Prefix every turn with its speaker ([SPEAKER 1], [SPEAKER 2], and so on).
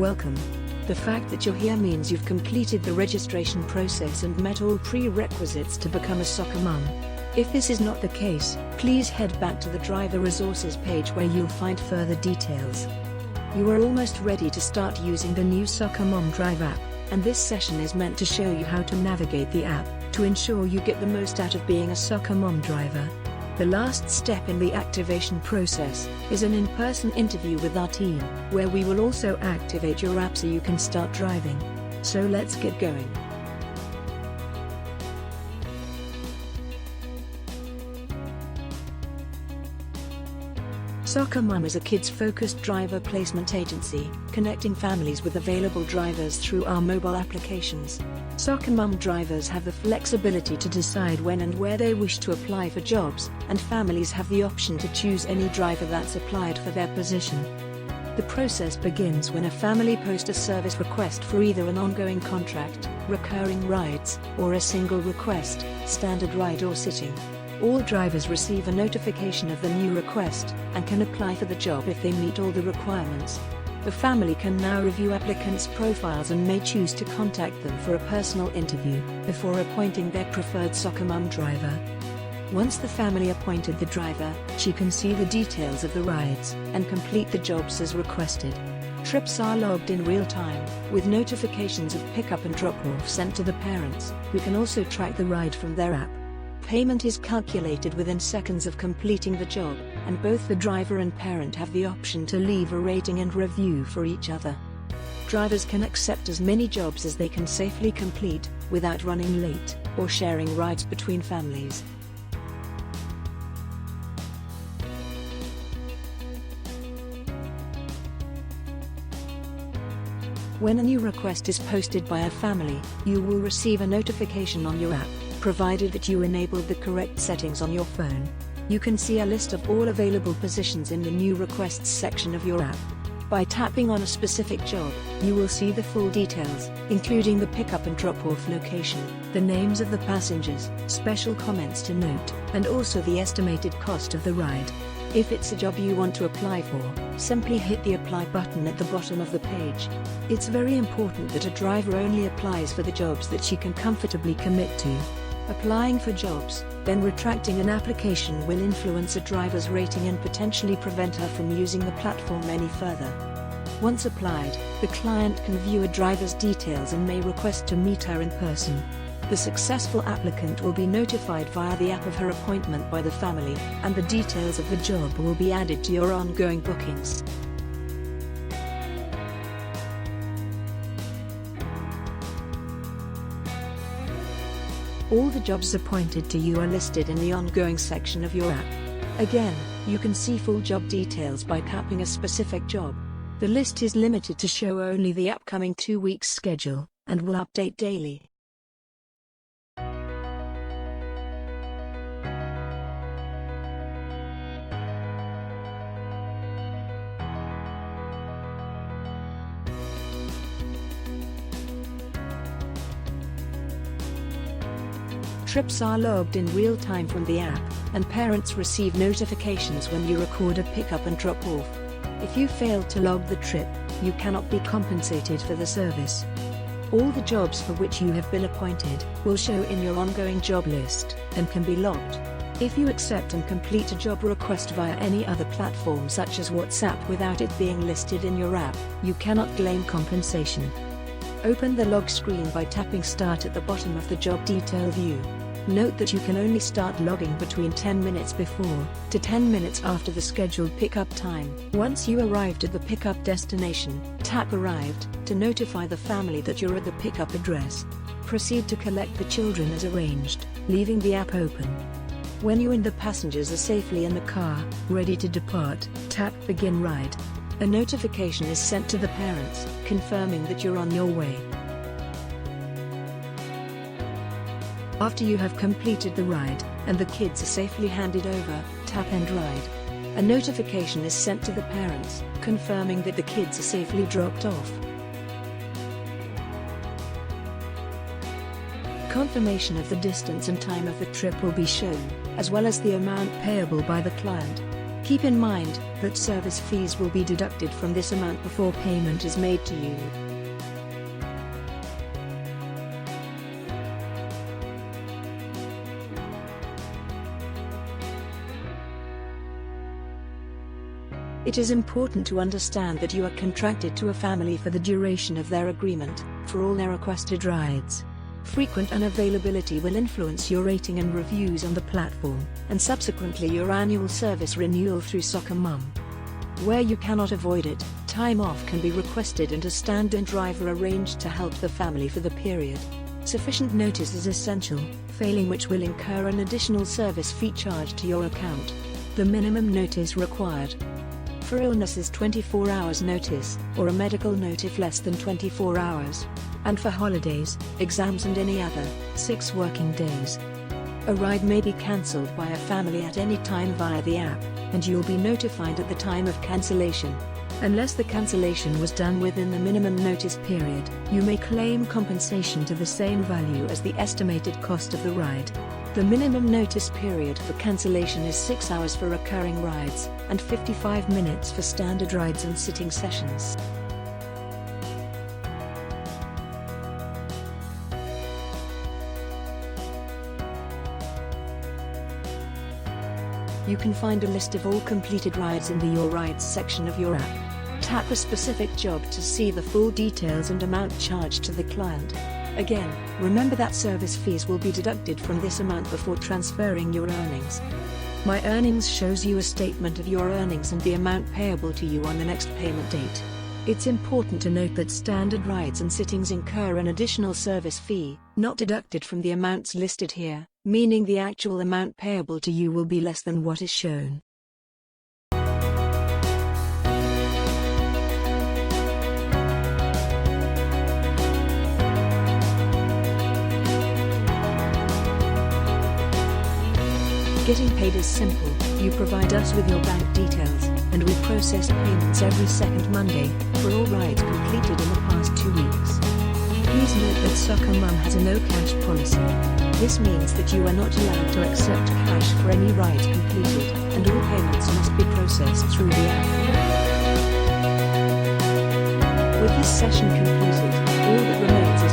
[SPEAKER 1] Welcome. The fact that you're here means you've completed the registration process and met all prerequisites to become a soccer mom. If this is not the case, please head back to the driver resources page where you'll find further details. You are almost ready to start using the new soccermomDRIVEapp, and this session is meant to show you how to navigate the app, to ensure you get the most out of being a soccer mom driver. The last step in the activation process is an in-person interview with our team, where we will also activate your app so you can start driving. So let's get going. Soccer Mom is a kids-focused driver placement agency, connecting families with available drivers through our mobile applications. Soccer Mom drivers have the flexibility to decide when and where they wish to apply for jobs, and families have the option to choose any driver that's applied for their position. The process begins when a family posts a service request for either an ongoing contract, recurring rides, or a single request, standard ride or sitting. All drivers receive a notification of the new request, and can apply for the job if they meet all the requirements. The family can now review applicants' profiles and may choose to contact them for a personal interview, before appointing their preferred soccer mom driver. Once the family appointed the driver, she can see the details of the rides, and complete the jobs as requested. Trips are logged in real time, with notifications of pickup and drop-off sent to the parents, who can also track the ride from their app. Payment is calculated within seconds of completing the job, and both the driver and parent have the option to leave a rating and review for each other. Drivers can accept as many jobs as they can safely complete, without running late, or sharing rides between families. When a new request is posted by a family, you will receive a notification on your app, provided that you enabled the correct settings on your phone. You can see a list of all available positions in the new requests section of your app. By tapping on a specific job, you will see the full details, including the pickup and drop-off location, the names of the passengers, special comments to note, and also the estimated cost of the ride. If it's a job you want to apply for, simply hit the apply button at the bottom of the page. It's very important that a driver only applies for the jobs that she can comfortably commit to. Applying for jobs, then retracting an application will influence a driver's rating and potentially prevent her from using the platform any further. Once applied, the client can view a driver's details and may request to meet her in person. The successful applicant will be notified via the app of her appointment by the family, and the details of the job will be added to your ongoing bookings. All the jobs appointed to you are listed in the ongoing section of your app. Again, you can see full job details by tapping a specific job. The list is limited to show only the upcoming 2 weeks schedule, and will update daily. Trips are logged in real time from the app, and parents receive notifications when you record a pickup and drop-off. If you fail to log the trip, you cannot be compensated for the service. All the jobs for which you have been appointed will show in your ongoing job list, and can be logged. If you accept and complete a job request via any other platform such as WhatsApp without it being listed in your app, you cannot claim compensation. Open the log screen by tapping Start at the bottom of the job detail view. Note that you can only start logging between 10 minutes before to 10 minutes after the scheduled pickup time. Once you arrived at the pickup destination, tap Arrived to notify the family that you're at the pickup address. Proceed to collect the children as arranged, leaving the app open. When you and the passengers are safely in the car, ready to depart, tap Begin Ride. A notification is sent to the parents, confirming that you're on your way. After you have completed the ride, and the kids are safely handed over, tap End Ride. A notification is sent to the parents, confirming that the kids are safely dropped off. Confirmation of the distance and time of the trip will be shown, as well as the amount payable by the client. Keep in mind that service fees will be deducted from this amount before payment is made to you. It is important to understand that you are contracted to a family for the duration of their agreement, for all their requested rides. Frequent unavailability will influence your rating and reviews on the platform, and subsequently your annual service renewal through Soccer Mom. Where you cannot avoid it, time off can be requested and a stand-in driver arranged to help the family for the period. Sufficient notice is essential, failing which will incur an additional service fee charged to your account. The minimum notice required. For illnesses 24 hours notice, or a medical note if less than 24 hours. And for holidays, exams and any other, 6 working days. A ride may be cancelled by a family at any time via the app, and you'll be notified at the time of cancellation. Unless the cancellation was done within the minimum notice period, you may claim compensation to the same value as the estimated cost of the ride. The minimum notice period for cancellation is 6 hours for recurring rides, and 55 minutes for standard rides and sitting sessions. You can find a list of all completed rides in the Your Rides section of your app. Tap a specific job to see the full details and amount charged to the client. Again, remember that service fees will be deducted from this amount before transferring your earnings. My Earnings shows you a statement of your earnings and the amount payable to you on the next payment date. It's important to note that standard rides and sittings incur an additional service fee, not deducted from the amounts listed here, meaning the actual amount payable to you will be less than what is shown. Getting paid is simple. You provide us with your bank details, and we process payments every second Monday, for all rides completed in the past 2 weeks. Please note that Soccer Mom has a no-cash policy. This means that you are not allowed to accept cash for any rides completed, and all payments must be processed through the app. With this session concluded, all that remains is